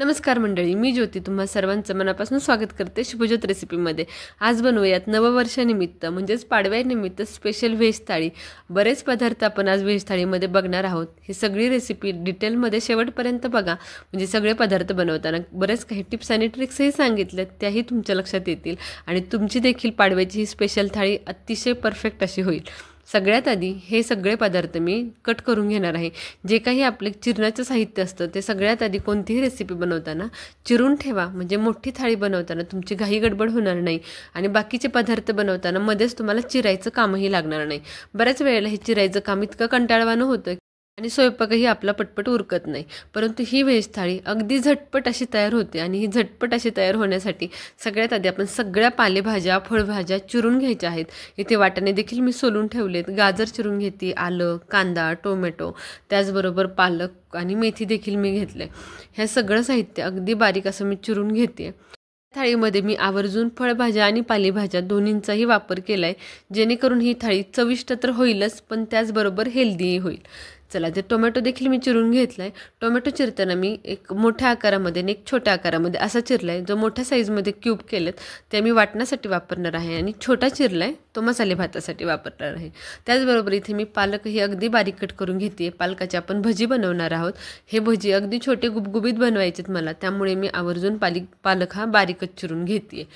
नमस्कार मंडळी, मी ज्योती तुम्हा सर्वांचं मनापासून स्वागत करते शुभज्योत रेसिपीमध्ये। आज बनवूयात नववर्षानिमित्त म्हणजेच पाडव्यानिमित्त स्पेशल व्हेज थाळी। बरेच पदार्थ आपण आज व्हेज थाळीमध्ये बघणार आहोत। ही सगळी रेसिपी डिटेलमध्ये शेवटपर्यंत बघा, म्हणजे सगळे पदार्थ बनवताना बरेच काही टिप्स आणि ट्रिक्सही सांगितल्यात, त्याही तुमच्या लक्षात येतील आणि तुमची देखील पाडव्याची ही स्पेशल थाळी अतिशय परफेक्ट अशी होईल। सगळ्यात आधी हे सगळे पदार्थ मी कट करून घेणार आहे। जे काही आपले चिरण्याचं साहित्य असतं ते सगळ्यात आधी कोणतीही रेसिपी बनवताना चिरून ठेवा, म्हणजे मोठी थाळी बनवताना तुमची घाई गडबड होणार नाही आणि बाकीचे पदार्थ बनवताना मध्येच तुम्हाला चिरायचं कामही लागणार नाही। बऱ्याच वेळेला हे चिरायचं काम इतकं कंटाळवाणं होतं आणि स्वयंपाकही आपला पटपट उरकत नाही, परंतु ही व्हेज थाळी अगदी झटपट अशी तयार होते। आणि ही झटपट अशी तयार होण्यासाठी सगळ्यात आधी आपण सगळ्या पालेभाज्या फळभाज्या चिरून घ्यायच्या आहेत। इथे वाटाणे देखील मी सोलून ठेवलेत, गाजर चिरून घेते, आलं, कांदा, टोमॅटो, त्याचबरोबर पालक आणि मेथी देखील मी घेतले। हे सगळं साहित्य अगदी बारीक असं मी चिरून घेते। थाळीमध्ये मी आवर्जून फळभाज्या आणि पालेभाज्या दोन्हींचाही वापर केला आहे, जेणेकरून ही थाळी चविष्ट तर होईलच पण त्याचबरोबर हेल्दीही होईल। चला, ते टोमॅटो देखील मी चिरून घेतला आहे। टोमॅटो चिरताना मी एक मोठ्या आकारामध्ये आणि एक छोट्या आकारामध्ये असा चिरला आहे। जो मोठ्या साईजमध्ये क्यूब केलेत ते मी वाटण्यासाठी वापरणार आहे आणि छोटा चिरला आहे तो मसाले भातासाठी वापरणार आहे। त्याचबरोबर इथे मी पालकही अगदी बारीक कट करून घेते। पालकाची आपण भजी बनवणार आहोत। हे भजी अगदी छोटे गुबगुबीत बनवायचेत मला, त्यामुळे मी आवर्जून पालक हा बारीकच चिरून घेते।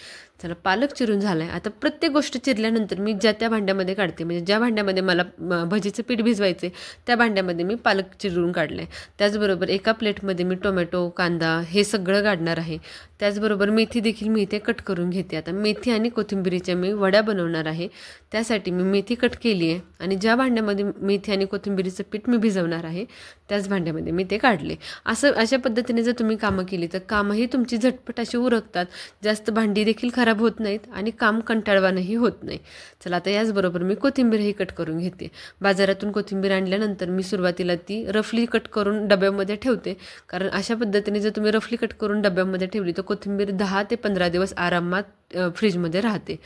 चला, पालक चिरून झाला आहे। आता प्रत्येक गोष्ट चिरल्यानंतर मी ज्या त्या भांड्यामध्ये काढते, म्हणजे ज्या भांड्यामध्ये मला भजीचं पीठ भिजवायचे त्या भांड्यामध्ये मी पालक चिरून काढलं आहे। त्याचबरोबर एका प्लेटमध्ये मी टोमॅटो, कांदा हे सगळं काढणार आहे। त्याचबरोबर मेथी देखील मी इथे कट करून घेते। आता मेथी आणि कोथिंबीरीच्या मी वड्या बनवणार आहे, त्यासाठी मी मेथी कट केली आहे आणि ज्या भांड्यामध्ये मेथी आणि कोथिंबीरीचं पीठ मी भिजवणार आहे त्याच भांड्यामध्ये मी ते काढले। अशा पद्धतीने जर तुम्ही कामं केली तर कामही तुमची झटपट अशी उरकतात, जास्त भांडी देखील खराब होत नाहीत आणि काम कंटाळवाणंही होत नाही। चला, आता याचबरोबर मी कोथिंबीरही कट करून घेते। बाजारातून कोथिंबीर आणल्यानंतर मी सुरुवातीला ती रफली कट करून डब्यामध्ये ठेवते, कारण अशा पद्धतीने जर तुम्ही रफली कट करून डब्यामध्ये ठेवली तर कोथिंबीर 10 ते 15 दिवस आरामात फ्रीजमध्ये राहते।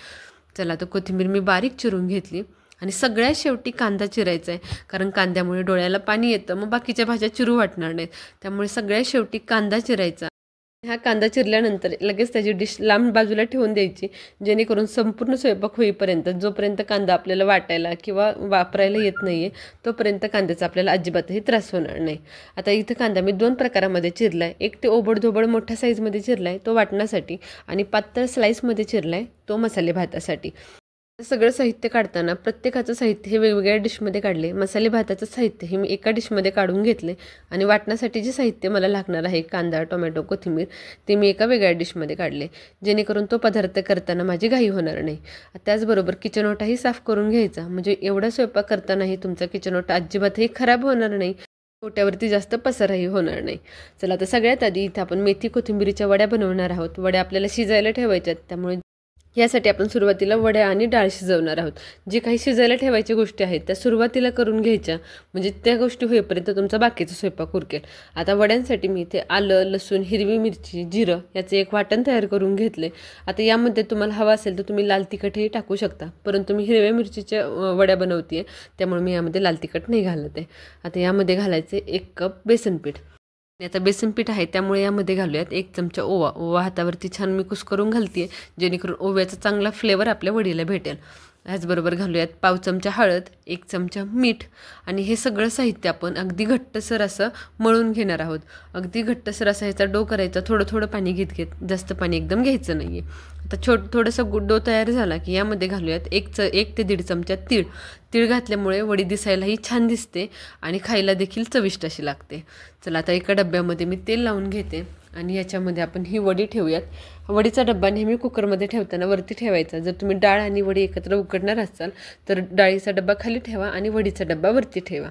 चला, तर कोथिंबीर मी बारीक चिरून घेतली आणि सगळ्यात शेवटी कांदा चिरायचा आहे, कारण कांद्यामुळे डोळ्याला पाणी येतं, मग बाकीच्या भाज्या चिरू वाटणार नाहीत, त्यामुळे सगळ्यात शेवटी कांदा चिरायचा। हा कांदा चिरल्यानंतर लगेच त्याची डिश लांब बाजूला ठेवून द्यायची, जेणेकरून संपूर्ण स्वयंपाक होईपर्यंत जोपर्यंत कांदा आपल्याला वाटायला किंवा वापरायला येत नाही आहे तोपर्यंत कांद्याचा आपल्याला अजिबातही त्रास होणार नाही। आता इथं कांदा मी 2 प्रकारामध्ये चिरला आहे। एक ते ओबडधोबड मोठ्या साईजमध्ये चिरला आहे तो वाटण्यासाठी, आणि पातळ स्लाईसमध्ये चिरला आहे तो मसाले भातासाठी। सगळं साहित्य काढताना प्रत्येकाचं साहित्य हे वेगवेगळ्या डिशमध्ये काढले। मसाले भाताचं साहित्य हे मी एका डिशमध्ये काढून घेतले आणि वाटण्यासाठी जे साहित्य मला लागणार आहे कांदा, टोमॅटो, कोथिंबीर ते मी एका वेगळ्या डिशमध्ये काढले, जेणेकरून तो पदार्थ करताना माझी घाई होणार नाही। त्याचबरोबर किचन ओटाही साफ करून घ्यायचा, म्हणजे एवढा स्वयंपाक करतानाही तुमचा किचन ओटा अजिबातही खराब होणार नाही, ओट्यावरती जास्त पसारही होणार नाही। चला, तर सगळ्यात आधी इथं आपण मेथी कोथिंबीरीच्या वड्या बनवणार आहोत। वड्या आपल्याला शिजायला ठेवायच्यात, त्यामुळे यासाठी आपण सुरुवातीला वड्या आणि डाळ शिजवणार आहोत। जे काही शिजायला ठेवायच्या गोष्टी आहेत त्या सुरुवातीला करून घ्यायच्या, म्हणजे त्या गोष्टी होईपर्यंत तुमचा बाकीचा स्वयंपाक उरकेल। आता वड्यांसाठी मी इथे आलं, लसूण, हिरवी मिरची, जिरं याचे एक वाटण तयार करून घेतले। आता यामध्ये तुम्हाला हवा असेल तर तुम्ही लाल तिखटही टाकू शकता, परंतु मी हिरव्या मिरचीच्या वड्या बनवते त्यामुळे मी यामध्ये लाल तिखट नाही घालत आहे। आता यामध्ये घालायचे 1 कप बेसन पीठ। आता बेसन पीठ आहे त्यामुळे यामध्ये घालूयात 1 चमचा ओवा। ओवा हातावरती छान मी कुस्करून घालते, जेणेकरून ओव्याचा चांगला फ्लेवर आपल्या वडीला भेटेल। ह्याचबरोबर घालूयात पाव चमचा हळद, 1 चमचा मीठ, आणि हे सगळं साहित्य आपण अगदी घट्टसर असं मळून घेणार आहोत। अगदी घट्टसर असा ह्याचा डो करायचा, थोडं थोडं पाणी घेत घेत, जास्त पाणी एकदम घ्यायचं नाही आहे। आता थोडंसं डो तयार झाला की यामध्ये घालूयात 1 ते 1.5 चमचा तीळ। तीळ घातल्यामुळे वडी दिसायलाही छान दिसते आणि खायला देखील चविष्ट अशी लागते। चला, आता एका डब्यामध्ये मी तेल लावून घेते आणि याच्यामध्ये आपण ही वडी ठेवूयात। वडीचा डब्बा नेहमी कुकरमध्ये ठेवताना वरती ठेवायचा। जर तुम्ही डाळ आणि वडी एकत्र उकडणार असाल तर डाळीचा डब्बा खाली ठेवा आणि वडीचा डब्बा वरती ठेवा।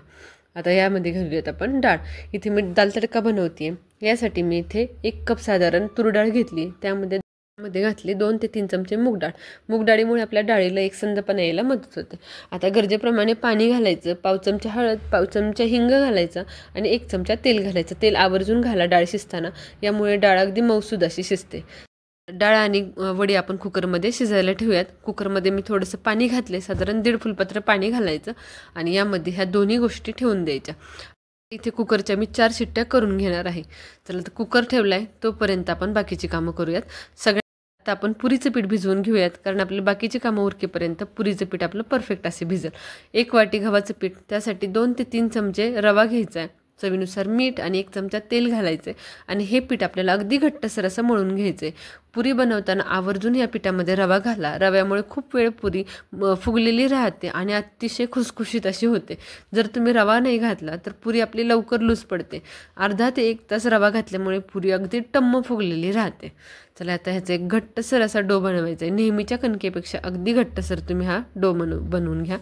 आता यामध्ये घालूयात आपण डाळ। इथे मी दाल तडका बनवते, यासाठी मी इथे 1 कप साधारण तूर डाळ घेतली, त्यामध्ये घातली 2 ते 3 चमचे मूग डाळ। मूग डाळीमुळे आपल्या डाळीला एकसंधपणा यायला मदत होते। आता गरजेप्रमाणे पाणी घालायचं, पाव चमचा हळद, पाव चमचा हिंग घालायचा आणि 1 चमचा तेल घालायचं। तेल आवर्जून घाला डाळ शिजताना, यामुळे डाळ अगदी मऊसूद अशी शिजते। डाळ आणि वडी आपण कुकरमध्ये शिजायला ठेवूयात। कुकरमध्ये मी थोडंसं पाणी घातले, साधारण 1.5 फुलपत्र पाणी घालायचं आणि यामध्ये ह्या दोन्ही गोष्टी ठेवून द्यायच्या। इथे कुकरच्या मी 4 शिट्ट्या करून घेणार आहे. चला तर कुकर ठेवलाय, तोपर्यंत आपण बाकीची कामं करूयात. आता आपण पुरीचं पीठ भिजवून घेऊयात, कारण आपली बाकीची कामं उरकेपर्यंत पुरीचं पीठ आपलं परफेक्ट असे भिजेल. 1 वाटी गव्हाचं पीठ, त्यासाठी 2 ते 3 चमचे रवा घ्यायचा आहे, चवीनुसार मीठ आणि 1 चमचा तेल घालायचे आणि हे पीठ आपल्याला अगदी घट्टसर असं मळून घ्यायचे. पुरी बनवताना आवर्जून या पिठामध्ये रवा घाला. रव्यामुळे खूप वेळ पुरी फुगलेली राहते आणि अतिशय खुसखुशीत अशी होते. जर तुम्ही रवा नाही घातला तर पुरी आपली लवकर लूज पडते. अर्धा ते 1 तास रवा घातल्यामुळे पुरी अगदी टम्म फुगलेली राहते. चला आता ह्याचा एक घट्टसर असा डो बनवायचा आहे. नेहमीच्या कणकेपेक्षा अगदी घट्टसर तुम्ही हा डो बनवून घ्या.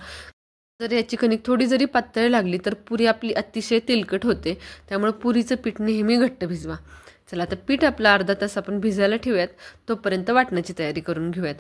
जर याची कणिक थोडी जरी पातळ लागली तर पुरी आपली अतिशय तेलकट होते. त्यामुळे पुरीचं पीठ नेहमी घट्ट भिजवा. चला आता पीठ आपला अर्धा तास आपण भिजायला ठेवूयात, तोपर्यंत वाटणाची तयारी करून घेऊयात.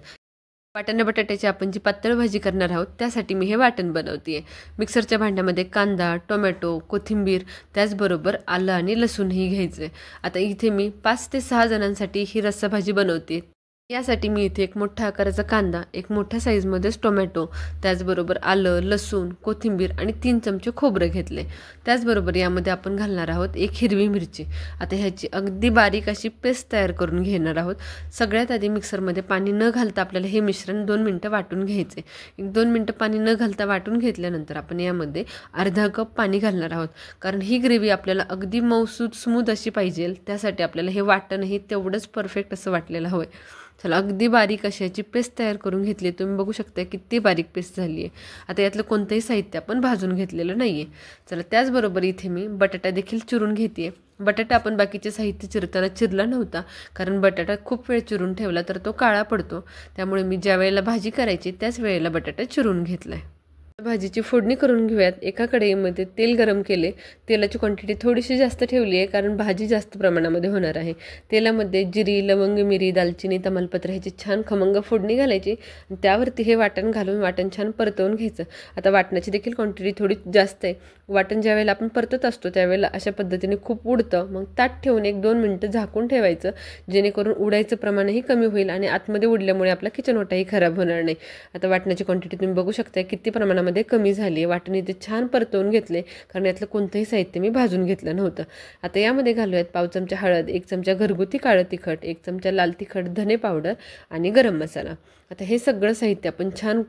वाटाणे बटाट्याची आपण जी पातळ भाजी करणार आहोत त्यासाठी मी हे वाटण बनवते. मिक्सरच्या भांड्यामध्ये कांदा, टोमॅटो, कोथिंबीर, त्याचबरोबर आलं आणि लसूणही घ्यायचे. आता इथे मी 5 ते 6 जणांसाठी ही रस्साभाजी बनवते. यासाठी मी इथे एक मोठा आकाराचा कांदा, एक मोठ्या साईजमध्येच टोमॅटो, त्याचबरोबर आलं, लसूण, कोथिंबीर आणि 3 चमचे खोबरं घेतले. त्याचबरोबर यामध्ये आपण घालणार आहोत 1 हिरवी मिरची. आता ह्याची अगदी बारीक अशी पेस्ट तयार करून घेणार आहोत. सगळ्यात आधी मिक्सरमध्ये पाणी न घालता आपल्याला हे मिश्रण 2 मिनटं वाटून घ्यायचे. 1-2 मिनटं पाणी न घालता वाटून घेतल्यानंतर आपण यामध्ये अर्धा कप पाणी घालणार आहोत, कारण ही ग्रेव्ही आपल्याला अगदी मऊसूद स्मूथ अशी पाहिजे. त्यासाठी आपल्याला हे वाटणही तेवढंच परफेक्ट असं वाटलेलं हवं आहे. चला अगदी बारीक अशी याची पेस्ट तयार करून घेतली. तुम्ही बघू शकता किती बारीक पेस्ट झाली आहे. आता यातलं कोणतंही साहित्य आपण भाजून घेतलेलं नाही आहे. चला त्याचबरोबर इथे मी बटाटा देखील चिरून घेते. बटाटा आपण बाकीचे साहित्य चिरताना चिरला नव्हता, कारण बटाटा खूप वेळ चिरून ठेवला तर तो काळा पडतो. त्यामुळे मी ज्या वेळेला भाजी करायची त्याच वेळेला बटाटा चिरून घेतला आहे. भाजीची फोडणी करून घेऊयात. एका कढईमध्ये तेल गरम केले. तेलाची क्वांटिटी थोडीशी जास्त ठेवली आहे, कारण भाजी जास्त प्रमाणामध्ये होणार आहे. तेलामध्ये जिरी, लवंग, मिरी, दालचिनी, तमालपत्र ह्याची छान खमंग फोडणी घालायची. त्यावरती हे वाटण घालून वाटण छान परतवून घ्यायचं. आता वाटणाची देखील क्वांटिटी थोडी जास्त आहे. वाटण ज्या वेळेला आपण परतत असतो त्यावेळेला अशा पद्धतीने खूप उडतं. मग ताट ठेवून 1-2 मिनटं झाकून ठेवायचं, जेणेकरून उडायचं प्रमाणही कमी होईल आणि आतमध्ये उडल्यामुळे आपला किचन ओटाही खराब होणार नाही. आता वाटणाची क्वांटिटी तुम्ही बघू शकता किती प्रमाणामध्ये कमी झाली आहे. वाटण इथे छान परतवून घेतले, कारण यातलं कोणतंही साहित्य मी भाजून घेतलं नव्हतं. आता यामध्ये घालूयात पाव चमचा हळद, 1 चमचा घरगुती काळं तिखट, 1 चमचा लाल तिखट, धने पावडर आणि गरम मसाला. आता हे सगळं साहित्य आपण छान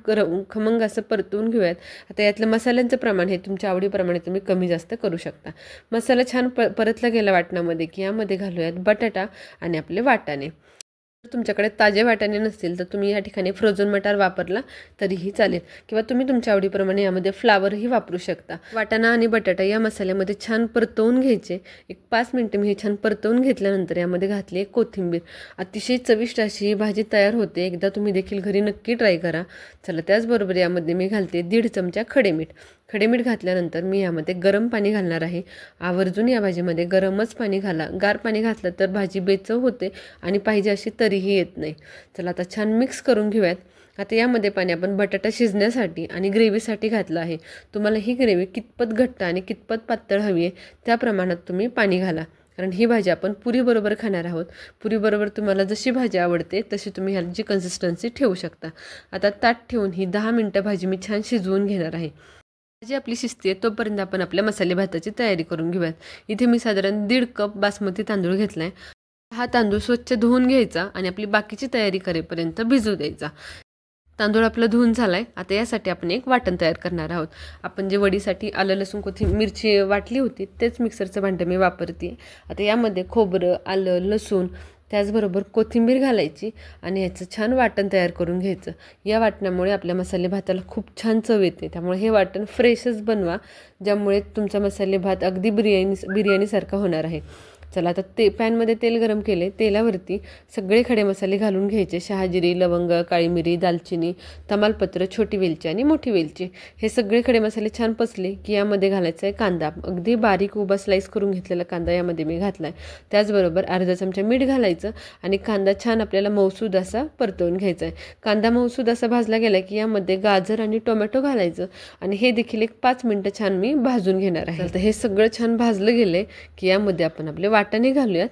खमंग असं परतवून घेऊयात. आता यातलं मसाल्यांचं प्रमाण हे तुमच्या आवडीप्रमाणे तुम्ही कमी जास्त करू शकता. मसाला छान परतला गेला वाटणामध्ये की यामध्ये घालूयात बटाटा आणि आपले वाटाणे. जर तुमच्याकडे ताजे वाटाणे नसतील तर तुम्ही या ठिकाणी फ्रोझन मटार वापरला तरीही चालेल, किंवा तुम्ही तुमच्या आवडीप्रमाणे यामध्ये फ्लावरही वापरू शकता. वाटाणा आणि बटाटा या मसाल्यामध्ये छान परतवून घ्यायचे. 5 मिनटं मी हे छान परतवून घेतल्यानंतर यामध्ये घातली कोथिंबीर. अतिशय चविष्ट अशी ही भाजी तयार होते. एकदा तुम्ही देखील घरी नक्की ट्राय करा. चला त्याचबरोबर यामध्ये मी घालते 1.5 चमचा खडेमीठ. खडेमीठ घातल्यानंतर मी यामध्ये गरम पाणी घालणार आहे. आवर्जून या भाजीमध्ये गरमच पाणी घाला. गार पाणी घातलं तर भाजी बेचव होते आणि पाहिजे अशी तरीही येत नाही. चला आता छान मिक्स करून घेऊयात. आता यामध्ये पाणी आपण बटाटा शिजण्यासाठी आणि ग्रेव्हीसाठी घातलं आहे. तुम्हाला ही ग्रेव्ही कितपत घट्ट आणि कितपत पातळ हवी आहे त्या प्रमाणात तुम्ही पाणी घाला, कारण ही भाजी आपण पुरीबरोबर खाणार आहोत. पुरीबरोबर तुम्हाला जशी भाजी आवडते तशी तुम्ही ह्याची कन्सिस्टन्सी ठेवू शकता. आता ताट ठेवून ही 10 मिनटं भाजी मी छान शिजवून घेणार आहे. भाजी आपली शिजते तोपर्यंत आपण आपल्या मसाले भाताची तयारी करून घेऊयात. इथे मी साधारण 1.5 कप बासमती तांदूळ घेतला आहे. हा तांदूळ स्वच्छ धुवून घ्यायचा आणि आपली बाकीची तयारी करेपर्यंत भिजू द्यायचा. तांदूळ आपला धुवून झालाय. आता यासाठी आपण एक वाटण तयार करणार आहोत. आपण जे वडीसाठी आलं, लसूण, कोथिंबीर, मिरची वाटली होती तेच मिक्सरचं भांडं मी वापरते. आता यामध्ये खोबरं, आलं, लसूण, त्याचबरोबर कोथिंबीर घालायची आणि याचं छान वाटण तयार करून घ्यायचं. या वाटणामुळे आपल्या मसाले भाताला खूप छान चव येते. त्यामुळे हे वाटण फ्रेशच बनवा, ज्यामुळे तुमचा मसाले भात अगदी बिर्याणीसारखा होणार आहे. चला आता पॅनमध्ये तेल गरम केले. तेलावरती सगळे खडे मसाले घालून घ्यायचे. शहाजिरी, लवंग, काळी मिरी, दालचिनी, तमालपत्र, छोटी वेलची आणि मोठी वेलची. हे सगळे खडे मसाले छान पचले की यामध्ये घालायचा आहे कांदा. अगदी बारीक उभा स्लाईस करून घेतलेला कांदा यामध्ये मी घातला आहे. त्याचबरोबर अर्धा चमचा मीठ घालायचं आणि कांदा छान आपल्याला मऊसूद असा परतवून घ्यायचा आहे. कांदा मऊसूद असा भाजला गेला की यामध्ये गाजर आणि टोमॅटो घालायचं आणि हे देखील 5 मिनटं छान मी भाजून घेणार आहे. तर हे सगळं छान भाजलं गेले की यामध्ये आपण आपले वाटाणे घालूयात.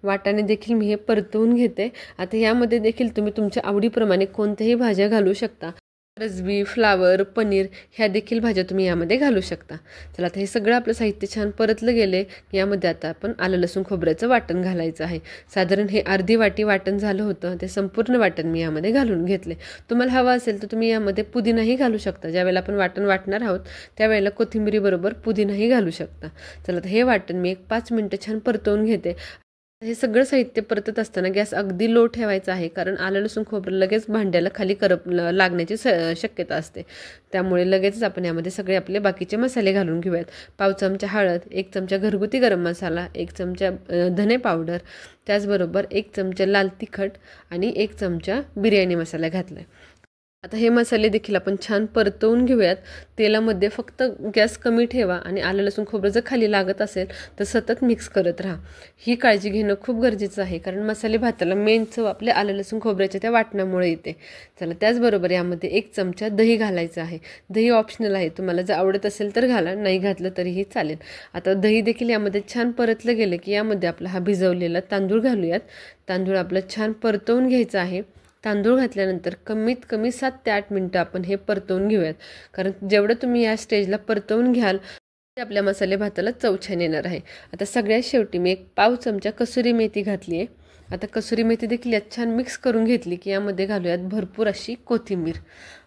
वाटाणे देखील मी हे परतवून घेते. आता यामध्ये देखील तुम्ही तुमच्या आवडीप्रमाणे कोणत्याही भाज्या घालू शकता. रसबी, फ्लावर, पनीर ह्या देखील भाज्या तुम्ही यामध्ये घालू शकता. चला आता हे सगळं आपलं साहित्य छान परतलं गेले की यामध्ये आता आपण आलं लसूण खोबऱ्याचं वाटण घालायचं आहे. साधारण हे अर्धी वाटी वाटण झालं होतं, ते संपूर्ण वाटण मी यामध्ये घालून घेतले. तुम्हाला हवं असेल तर तुम्ही यामध्ये पुदिनाही घालू शकता. ज्यावेळेला आपण वाटण वाटणार आहोत त्यावेळेला कोथिंबिरीबरोबर पुदिनाही घालू शकता. चला आता हे वाटण मी एक 5 मिनटं छान परतवून घेते. हे सगळं साहित्य परतत असताना गॅस अगदी लो ठेवायचा आहे, कारण आलं लसूण खोबरं लगेच भांड्याला खाली लागण्याची शक्यता असते. त्यामुळे लगेचच आपण यामध्ये सगळे आपले बाकीचे मसाले घालून घेऊयात. 1 चमचा हळद, 1 चमचा घरगुती गरम मसाला, 1 चमचा धने पावडर, त्याचबरोबर 1 चमचा लाल तिखट आणि 1 चमचा बिर्याणी मसाला घातला आहे. आता हे मसाले देखील आपण छान परतवून घेऊयात. तेलामध्ये फक्त गॅस कमी ठेवा आणि आलं लसूण खोबरं जर खाली लागत असेल तर सतत मिक्स करत राहा. ही काळजी घेणं खूप गरजेचं आहे, कारण मसाले भाताला मेन चव आपल्या आलं लसूण खोबऱ्याच्या त्या वाटणामुळे येते. चला त्याचबरोबर यामध्ये 1 चमचा दही घालायचं आहे. दही ऑप्शनल आहे, तुम्हाला जर आवडत असेल तर घाला, नाही घातलं तरीही चालेल. आता दही देखील यामध्ये छान परतलं गेलं की यामध्ये आपला हा भिजवलेला तांदूळ घालूयात. तांदूळ आपलं छान परतवून घ्यायचं आहे. तांदूळ घातल्यानंतर कमीत कमी 7 ते 8 मिनटं आपण हे परतवून घेऊयात, कारण जेवढं तुम्ही या स्टेजला परतवून घ्याल ते आपल्या मसाले भाताला चव छान येणार आहे. आता सगळ्यात शेवटी मी 1 पाव चमचा कसुरी मेथी घातली आहे. आता कसुरी मेथी देखील यात छान मिक्स करून घेतली की यामध्ये घालूयात भरपूर अशी कोथिंबीर.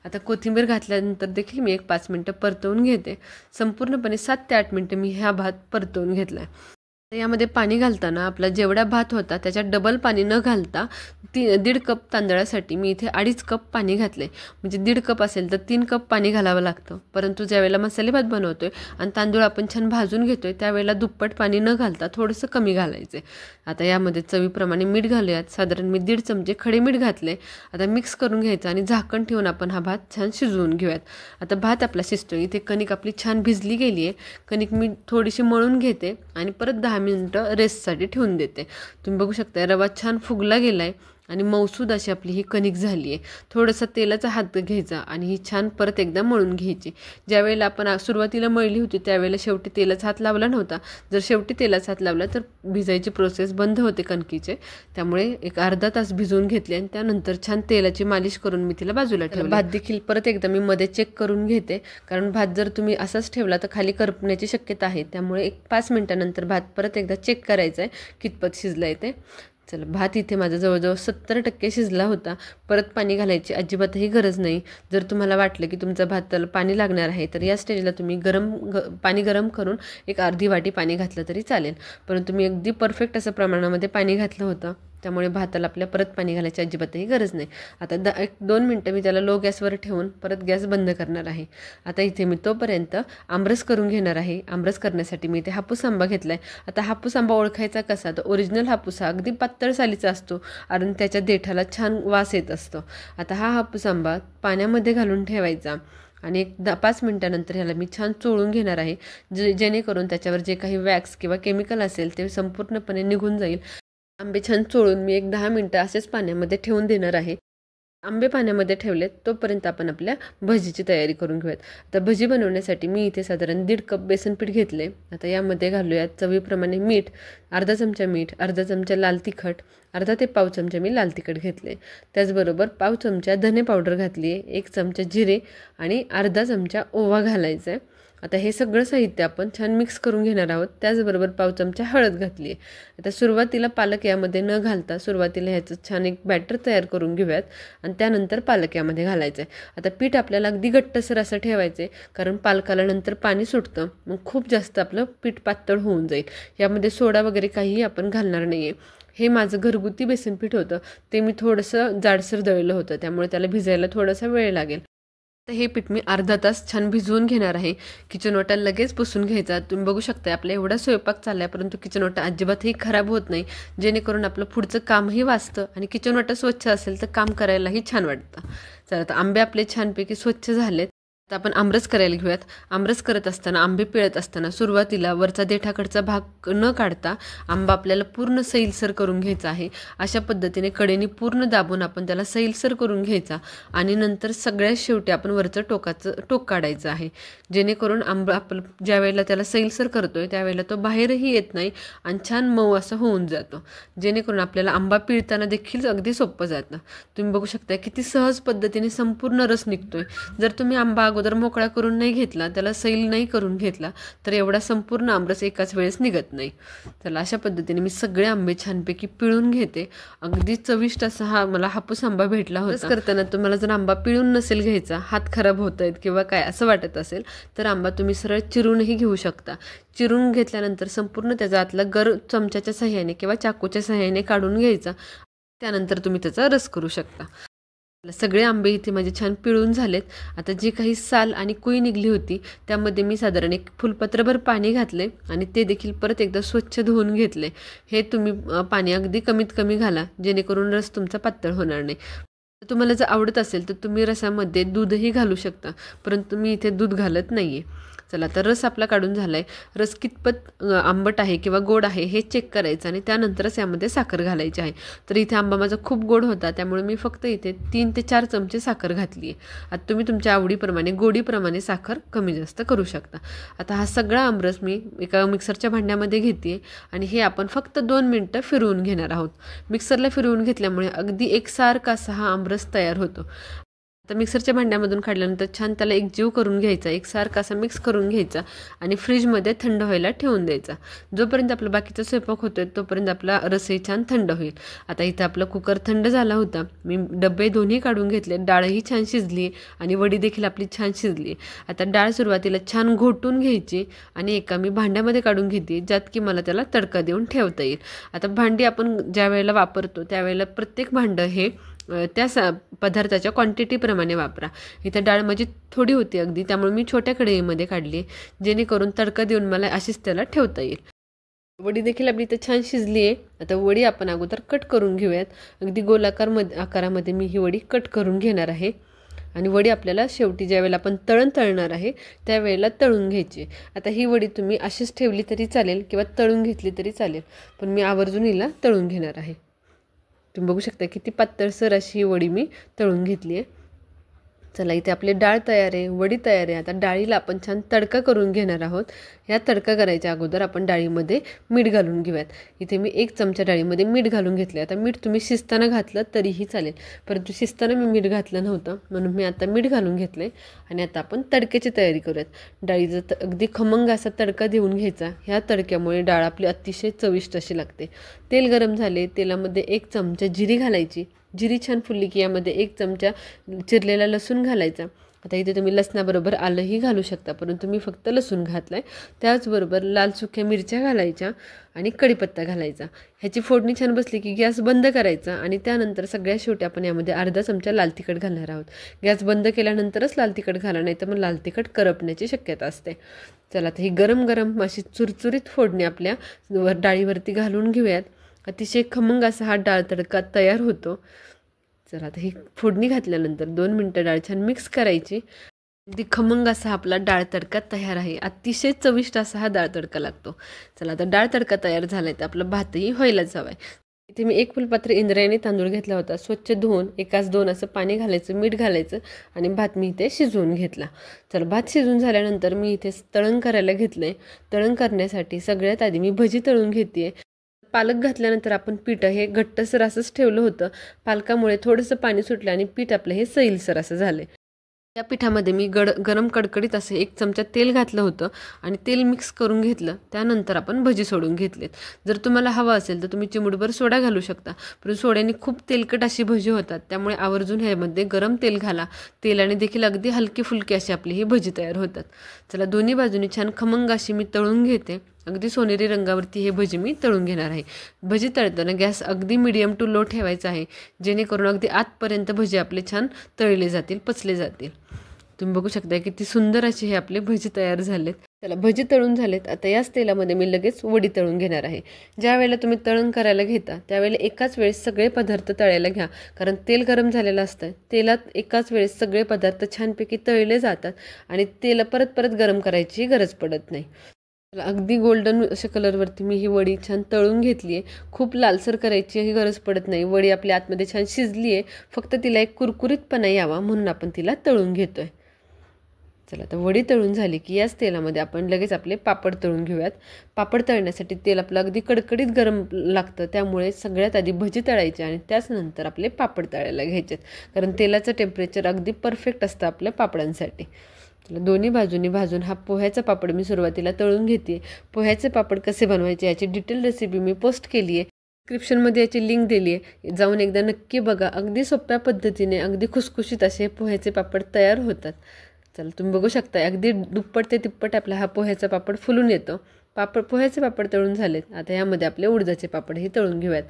आता कोथिंबीर घातल्यानंतर देखील मी 5 मिनटं परतवून घेते. संपूर्णपणे 7 ते 8 मिनटं मी हा भात परतवून घेतला आहे. यामध्ये पाणी घालताना आपला जेवढा भात होता त्याच्यात डबल पाणी न घालता 1.5 कप तांदळासाठी मी इथे 2.5 कप पाणी घातले. म्हणजे 1.5 कप असेल तर 3 कप पाणी घालावं लागतं. परंतु ज्यावेळेला मसाले भात बनवतोय आणि तांदूळ आपण छान भाजून घेतोय त्यावेळेला दुप्पट पाणी न घालता थोडंसं कमी घालायचं. आता यामध्ये चवीप्रमाणे मीठ घालूयात. साधारण मी 1.5 चमचे खडे मीठ घातले. आता मिक्स करून घ्यायचं आणि झाकण ठेवून आपण हा भात छान शिजवून घेऊयात. आता भात आपला शिजतोय. इथे कणिक आपली छान भिजली गेली आहे. कणिक मी थोडीशी मळून घेते आणि परत 10 मिनिटं रेस्टसाठी ठेवून देते. तुम्ही बघू शकता रवा छान फुगला गेला आहे आणि मौसूद अशी आपली ही कणिक झाली आहे. थोडासा तेलाचा हात घ्यायचा आणि ही छान परत एकदा मळून घ्यायची. ज्यावेळेला आपण सुरुवातीला मळली होती त्यावेळेला शेवटी तेलाचा हात लावला नव्हता. जर शेवटी तेलाचा हात लावला तर भिजायची प्रोसेस बंद होते कणकीचे. त्यामुळे एक अर्धा तास भिजवून घेतले आणि त्यानंतर छान तेलाची मालिश करून मी तिला बाजूला ठेवलं. भात देखील परत एकदा मी मध्ये चेक करून घेते, कारण भात जर तुम्ही असाच ठेवला तर खाली करपण्याची शक्यता आहे. त्यामुळे एक 5 मिनिटानंतर भात परत एकदा चेक करायचा आहे कितपत शिजला आहे ते. चला भात इथे माझा जवळजवळ 70% शिजला होता. परत पाणी घालायची अजिबातही गरज नाही. जर तुम्हाला वाटलं की तुमचा भाताला पाणी लागणार आहे तर या स्टेजला तुम्ही पाणी गरम करून एक अर्धी वाटी पाणी घातलं तरी चालेल. परंतु मी अगदी परफेक्ट असं प्रमाणामध्ये पाणी घातलं होतं, त्यामुळे भाताला आपल्या परत पाणी घालायची अजिबातही गरज नाही. आता 1-2 मिनटं मी त्याला लो गॅसवर ठेवून परत गॅस बंद करणार आहे. आता इथे मी तोपर्यंत आमरस करून घेणार आहे. आमरस करण्यासाठी मी इथे हापूस आंबा घेतला आहे. आता हापूस आंबा ओळखायचा कसा, तर ओरिजिनल हापूस हा अगदी पातळ सालीचा असतो आणि त्याच्या देठाला छान वास येत असतो. आता हा हापूस आंबा पाण्यामध्ये घालून ठेवायचा आणि 5 मिनिटानंतर ह्याला मी छान चोळून घेणार आहे, जेणेकरून त्याच्यावर जे काही वॅक्स किंवा केमिकल असेल ते संपूर्णपणे निघून जाईल. आंबे छान चोळून मी 10 मिनटं असेच पाण्यामध्ये ठेवून देणार आहे. आंबे पाण्यामध्ये ठेवलेत तोपर्यंत आपण आपल्या भजीची तयारी करून घेऊयात. आता भजी बनवण्यासाठी मी इथे साधारण 1.5 कप बेसन पीठ घेतले. आता यामध्ये घालूयात चवीप्रमाणे मीठ, अर्धा चमचा मीठ, अर्धा चमचा लाल तिखट, अर्धा ते पाव चमचा मी लाल तिखट घेतले. त्याचबरोबर पाव चमचा धने पावडर घातली आहे, 1 चमचा जिरे आणि अर्धा चमचा ओवा घालायचा आहे. आता हे सगळं साहित्य आपण छान मिक्स करून घेणार आहोत. त्याचबरोबर पाव चमचा हळद घातली आहे. आता सुरुवातीला पालक यामध्ये न घालता सुरुवातीला ह्याचं छान एक बॅटर तयार करून घेऊयात आणि त्यानंतर पालक यामध्ये घालायचं आहे. आता पीठ आपल्याला अगदी घट्टसर असं ठेवायचं आहे, कारण पालकाला नंतर पाणी सुटतं, मग खूप जास्त आपलं पीठ पातळ होऊन जाईल. यामध्ये सोडा वगैरे काहीही आपण घालणार नाही आहे. हे माझं घरगुती बेसन पीठ होतं, ते मी थोडंसं जाडसर दळलं होतं, त्यामुळे त्याला भिजायला थोडासा वेळ लागेल. तर हे पीठ मी अर्धा तास छान भिजवून घेणार आहे. किचन ओटा लगेच पुसून घ्यायचा. तुम्ही बघू शकता आपला एवढा स्वयंपाक चालला आहे परंतु किचन ओटा अजिबातही खराब होत नाही, जेणेकरून आपलं पुढचं कामही वाचतं आणि किचन ओटा स्वच्छ असेल तर काम करायलाही छान वाटतं. चला आता आंबे आपले छानपैकी स्वच्छ झालेत. आता आपण आमरस करायला घेऊयात. आमरस करत असताना, आंबे पिळत असताना सुरुवातीला वरचा देठाकडचा भाग न काढता आंबा आपल्याला पूर्ण सैलसर करून घ्यायचा आहे. अशा पद्धतीने कडेने पूर्ण दाबून आपण त्याला सैलसर करून घ्यायचा आणि नंतर सगळ्यात शेवटी आपण वरचं टोक काढायचं आहे. जेणेकरून आंबा आपण ज्या वेळेला त्याला सैलसर करतोय त्यावेळेला तो बाहेरही येत नाही आणि छान मऊ असं होऊन जातो. जेणेकरून आपल्याला आंबा पिळताना देखील अगदी सोपं जातं. तुम्ही बघू शकता किती सहज पद्धतीने संपूर्ण रस निघतोय. जर तुम्ही आंबा अगोदर मोकळा करून नाही घेतला, त्याला सैल नाही करून घेतला, तर एवढा संपूर्ण आमरस एकाच वेळेस निघत नाही. चला, अशा पद्धतीने मी सगळे आंबे छानपैकी पिळून घेते. अगदी चविष्ट असा हा मला हापूस आंबा भेटला होता. करताना तुम्हाला जर आंबा पिळून नसेल घ्यायचा, हात खराब होत आहेत किंवा काय असं वाटत असेल, तर आंबा तुम्ही सरळ चिरूनही घेऊ शकता. चिरून घेतल्यानंतर संपूर्ण त्याचा आतला गर चमच्याच्या सहाय्याने किंवा चाकूच्या सहाय्याने काढून घ्यायचा. त्यानंतर तुम्ही त्याचा रस करू शकता. सगळे आंबे इथे माझे छान पिळून झालेत. आता जी काही साल आणि कुई निघली होती त्यामध्ये मी साधारण एक फुलपत्रभर पाणी घातले आणि ते देखील परत एकदा स्वच्छ धुवून घेतले. हे तुम्ही पाणी अगदी कमीत कमी घाला, जेणेकरून रस तुमचा पातळ होणार नाही. तुम्हाला जर आवडत असेल तर तुम्ही रसामध्ये दूधही घालू शकता, परंतु मी इथे दूध घालत नाही आहे. चला, तर रस आपला काढून झाला आहे. रस कितपत आंबट आहे किंवा गोड आहे हे चेक करायचं आणि त्यानंतरच यामध्ये साखर घालायची आहे. तर इथे आंबा माझा खूप गोड होता, त्यामुळे मी फक्त इथे 3 ते 4 चमचे साखर घातली आहे. आता तुम्ही तुमच्या आवडीप्रमाणे गोडीप्रमाणे साखर कमी जास्त करू शकता. आता हा सगळा आमरस मी एका मिक्सरच्या भांड्यामध्ये घेते आणि हे आपण फक्त 2 मिनटं फिरवून घेणार आहोत. मिक्सरला फिरवून घेतल्यामुळे अगदी एकसारखा असा हा आमरस तयार होतो. आता मिक्सरच्या भांड्यामधून काढल्यानंतर छान त्याला एकजीव करून घ्यायचा, एकसारखा असा मिक्स करून घ्यायचा आणि फ्रीजमध्ये थंड व्हायला ठेवून द्यायचा. जोपर्यंत आपला बाकीचा स्वयंपाक होतोय तोपर्यंत आपला रसही छान थंड होईल. आता इथं आपला कुकर थंड झाला होता. मी डबे दोन्ही काढून घेतले. डाळही छान शिजली आणि वडी देखील आपली छान शिजली. आता डाळ सुरुवातीला छान घोटून घ्यायची आणि एका मी भांड्यामध्ये काढून घेते, ज्यात की मला त्याला तडका देऊन ठेवता येईल. आता भांडी आपण ज्या वेळेला वापरतो त्यावेळेला प्रत्येक भांडं हे त्या पदार्थाच्या क्वांटिटीप्रमाणे वापरा. इथं डाळ माझी थोडी होती अगदी, त्यामुळे मी छोट्या कढईमध्ये काढली, जेणेकरून तडका देऊन मला अशीच त्याला ठेवता येईल. वडी देखील आपली इथं छान शिजली आहे. आता वडी आपण अगोदर कट करून घेऊयात. अगदी आकारामध्ये मी ही वडी कट करून घेणार आहे आणि वडी आपल्याला शेवटी ज्या वेळेला आपण तळणार आहे त्यावेळेला तळून घ्यायची. आता ही वडी तुम्ही अशीच ठेवली तरी चालेल किंवा तळून घेतली तरी चालेल, पण मी आवर्जून हिला तळून घेणार आहे. तुम्ही बघू शकता किती पातळसर अशी वडी मी तळून घेतली आहे. चला, इथे आपली डाळ तयार आहे, वडी तयार आहे. आता डाळीला आपण छान तडका करून घेणार आहोत. ह्या तडका करायच्या अगोदर आपण डाळीमध्ये मीठ घालून घेऊयात. इथे मी 1 चमचा डाळीमध्ये मीठ घालून घेतले. आता मीठ तुम्ही शिजताना घातलं तरीही चालेल, परंतु शिजताना मी मीठ घातलं नव्हतं म्हणून मी आता मीठ घालून घेतलं आणि आता आपण तडक्याची तयारी करूयात. डाळीचा अगदी खमंग असा तडका देऊन घ्यायचा. ह्या तडक्यामुळे डाळ आपली अतिशय चविष्ट अशी लागते. तेल गरम झाले, तेलामध्ये 1 चमचा जिरी घालायची. जिरी छान फुलली की यामध्ये 1 चमचा चिरलेला लसूण घालायचा. आता इथे तुम्ही लसणाबरोबर आलंही घालू शकता, परंतु मी फक्त लसूण घातलं आहे. त्याचबरोबर लाल सुक्या मिरच्या घालायच्या आणि कढीपत्ता घालायचा. ह्याची फोडणी छान बसली की गॅस बंद करायचा आणि त्यानंतर सगळ्यात शेवटी आपण यामध्ये अर्धा चमचा लाल तिखट घालणार आहोत. गॅस बंद केल्यानंतरच लाल तिखट घाला, नाही तर मग लाल तिखट करपण्याची शक्यता असते. चला, आता ही गरम गरम अशी चुरचुरीत फोडणी आपल्या डाळीवरती घालून घेऊयात. अतिशय खमंग असा हा डाळ तडका तयार होतो. चला, आता ही फोडणी घातल्यानंतर 2 मिनटं डाळ छान मिक्स करायची. अगदी खमंग असा आपला डाळ तडका तयार आहे. अतिशय चविष्ट असा हा डाळ तडका लागतो. चला, आता डाळ तडका तयार झाला आहे तर आपला भातही व्हायलाच हवा आहे. इथे मी 1 फुलपात्र इंद्रायणी तांदूळ घेतला होता. स्वच्छ धुवून 1-2 असं पाणी घालायचं, मीठ घालायचं आणि भात मी इथे शिजवून घेतला. चला, भात शिजून झाल्यानंतर मी इथे तळण करायला घेतलं आहे. तळण करण्यासाठी सगळ्यात आधी मी भजी तळून घेते. पालक घातल्यानंतर आपण पीठ हे घट्टसर असंच ठेवलं होतं. पालकामुळे थोडंसं पाणी सुटलं आणि पीठ आपलं हे सैलसर असं झालं. या पिठामध्ये मी गरम कडकडीत असं 1 चमचा तेल घातलं होतं आणि तेल मिक्स करून घेतलं. त्यानंतर आपण भजी सोडून घेतलेत. जर तुम्हाला हवं असेल तर तुम्ही चिमूटभर सोडा घालू शकता, पण सोड्याने खूप तेलकट अशी भजी होतात, त्यामुळे आवर्जून ह्यामध्ये गरम तेल घाला. तेलाने देखील अगदी हलकी फुलकी अशी आपली ही भजी तयार होतात. चला, दोन्ही बाजूनी छान खमंग अशी मी तळून घेते. अगदी सोनेरी रंगावरती हे भजी मी तळून घेणार आहे. भजी तळताना गॅस अगदी मीडियम टू लो ठेवायचा आहे, जेणेकरून अगदी आतपर्यंत भजी आपले छान तळले जातील, पचले जातील. तुम्ही बघू शकता किती सुंदर असे हे आपले भजी तयार झालेत. चला, भजी तळून झालेत. आता याच तेलामध्ये मी लगेच वडी तळून घेणार आहे. ज्या वेळेला तुम्ही तळण करायला घेता त्यावेळेला एकाच वेळेस सगळे पदार्थ तळायला घ्या, कारण तेल गरम झालेलं असतं. तेलात एकाच वेळेस सगळे पदार्थ छानपैकी तळले जातात आणि तेल परत परत गरम करायची गरज पडत नाही. अगदी गोल्डन अशा कलरवरती मी ही वडी छान तळून घेतली आहे. खूप लालसर करायची ही गरज पडत नाही. वडी आपल्या आतमध्ये छान शिजली आहे, फक्त तिला एक कुरकुरीतपणा यावा म्हणून आपण तिला तळून घेतो आहे. चला, आता वडी तळून झाली की याच तेलामध्ये आपण लगेच आपले पापड तळून घेऊयात. पापड तळण्यासाठी तेल आपलं अगदी कडकडीत गरम लागतं, त्यामुळे सगळ्यात आधी भजी तळायची आणि त्याच नंतर आपले पापड तळायला घ्यायचेत, कारण तेलाचं टेम्परेचर अगदी परफेक्ट असतं आपल्या पापडांसाठी. दोन्ही बाजूनी भाजून हा पोह्याचा पापड मी सुरुवातीला तळून घेते. पोह्याचे पापड कसे बनवायचे याची डिटेल रेसिपी मी पोस्ट केली आहे, डिस्क्रिप्शनमध्ये याची लिंक दिली आहे, जाऊन एकदा नक्की बघा. अगदी सोप्या पद्धतीने अगदी खुसखुशीत असे पोह्याचे पापड तयार होतात. चला, तुम्ही बघू शकता अगदी दुप्पट ते तिप्पट आपला हा पोह्याचा पापड फुलून येतो. पोह्याचे पापड तळून झालेत. आता यामध्ये आपले उडदाचे पापडही तळून घेऊयात.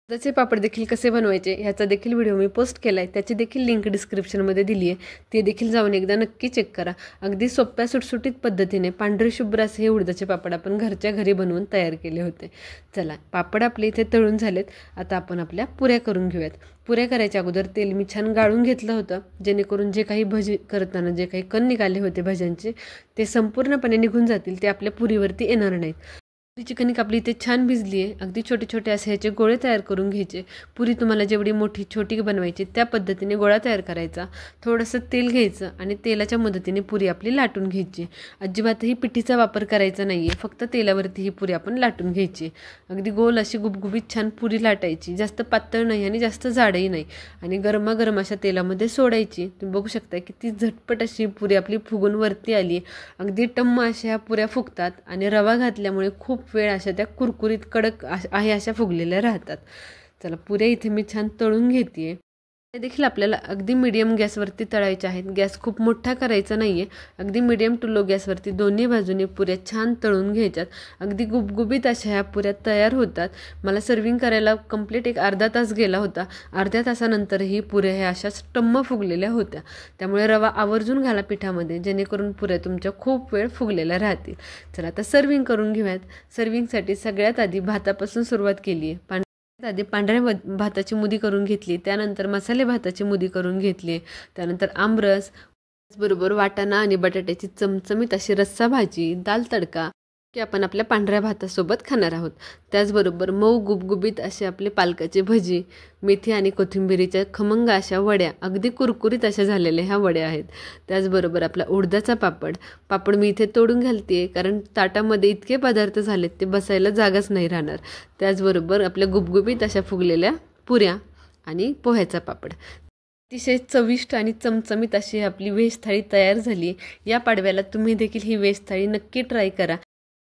उडदाचे पापड देखील कसे बनवायचे ह्याचा देखील व्हिडिओ मी पोस्ट केला आहे, त्याची देखील लिंक डिस्क्रिप्शनमध्ये दिली आहे, ते देखील जाऊन एकदा नक्की चेक करा. अगदी सोप्या सुटसुटीत पद्धतीने पांढरे शुभ्र असे हे उडदाचे पापड आपण घरच्या घरी बनवून तयार केले होते. चला, पापड आपले इथे तळून झालेत. आता आपण आपल्या पुऱ्या करून घेऊयात. पुऱ्या करायच्या अगोदर तेल मी छान गाळून घेतलं होतं, जेणेकरून जे काही भजी करताना जे काही कण निघाले होते भाज्यांचे ते संपूर्णपणे निघून जातील, ते आपल्या पुरीवरती येणार नाहीत. पुरीची कणिक आपली इथे छान भिजली आहे. अगदी छोटे छोटे असे ह्याचे गोळे तयार करून घ्यायचे. पुरी तुम्हाला जेवढी मोठी छोटी बनवायची त्या पद्धतीने गोळा तयार करायचा. थोडंसं तेल घ्यायचं आणि तेलाच्या मदतीने पुरी आपली लाटून घ्यायची. अजिबातही पिठीचा वापर करायचा नाही आहे, फक्त तेलावरती ही पुरी आपण लाटून घ्यायची. अगदी गोल अशी गुबगुबीत छान पुरी लाटायची, जास्त पातळ नाही आणि जास्त जाडही नाही, आणि गरमागरम अशा तेलामध्ये सोडायची. तुम्ही बघू शकता किती झटपट अशी पुरी आपली फुगून वरती आली. अगदी टम्म अशा ह्या पुऱ्या फुगतात आणि रवा घातल्यामुळे खूप वेळ अशा त्या कुरकुरीत कडक आहे अशा फुगलेल्या राहतात. चला, पुऱ्या इथे मी छान तळून घेते. ते देखील आपल्याला अगदी मीडियम गॅसवरती तळायचे आहेत. गॅस खूप मोठा करायचा नाही आहे, अगदी मीडियम टू लो गॅसवरती दोन्ही बाजूने पुऱ्या छान तळून घ्यायच्यात. अगदी गुबगुबीत अशा ह्या पुऱ्या तयार होतात. मला सर्विंग करायला कंप्लीट एक अर्धा तास गेला होता. अर्ध्या तासानंतरही पुऱ्या ह्या अशाच टम्म फुगलेल्या होत्या. त्यामुळे रवा आवर्जून घाला पिठामध्ये, जेणेकरून पुऱ्या तुमच्या खूप वेळ फुगलेल्या राहतील. चला, आता सर्विंग करून घेऊयात. सर्विंगसाठी सगळ्यात आधी भातापासून सुरुवात केली आहे. आधी पांढऱ्या भाताची मुदी करून घेतली, त्यानंतर मसाले भाताची मुदी करून घेतली, त्यानंतर आमरस, त्याचबरोबर वाटाणा आणि बटाट्याची चमचमीत अशी रस्सा भाजी, दाल तडका की आपण आपल्या पांढऱ्या भातासोबत खाणार आहोत. त्याचबरोबर मऊ गुबगुबीत असे आपले पालकाचे भजी, मेथी आणि कोथिंबिरीच्या खमंग अशा वड्या, अगदी कुरकुरीत अशा झालेल्या ह्या वड्या आहेत. त्याचबरोबर आपला उडदाचा पापड मी इथे तोडून घालते, कारण ताटामध्ये इतके पदार्थ झालेत ते बसायला जागाच नाही राहणार. त्याचबरोबर आपल्या गुबगुबीत अशा फुगलेल्या पुऱ्या आणि पोह्याचा पापड. अतिशय चविष्ट आणि चमचमीत अशी आपली व्हेज थाळी तयार झाली. या पाडव्याला तुम्ही देखील ही व्हेज थाळी नक्की ट्राय करा.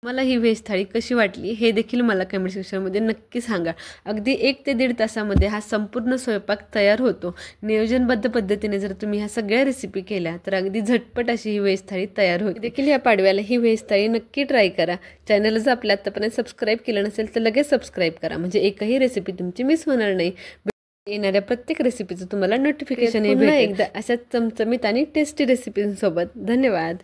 मला ही व्हेज थाळी कशी वाटली हे देखील मला कमेंट सेक्शनमध्ये नक्की सांगा. अगदी 1 ते 1.5 तासामध्ये हा संपूर्ण स्वयंपाक तयार होतो. नियोजनबद्ध पद्धतीने जर तुम्ही ह्या सगळ्या रेसिपी केल्या तर अगदी झटपट अशी ही व्हेज थाळी तयार होते. देखील या पाडव्याला ही व्हेज थाळी नक्की ट्राय करा. चॅनलला जर आपल्या आतापर्यंत सबस्क्राईब केलं नसेल तर लगेच सबस्क्राईब करा, म्हणजे एकही रेसिपी तुमची मिस होणार नाही. येणाऱ्या प्रत्येक रेसिपीचं तुम्हाला नोटिफिकेशन भेटेल. एकदा अशा चमचमीत आणि टेस्टी रेसिपींसोबत. धन्यवाद.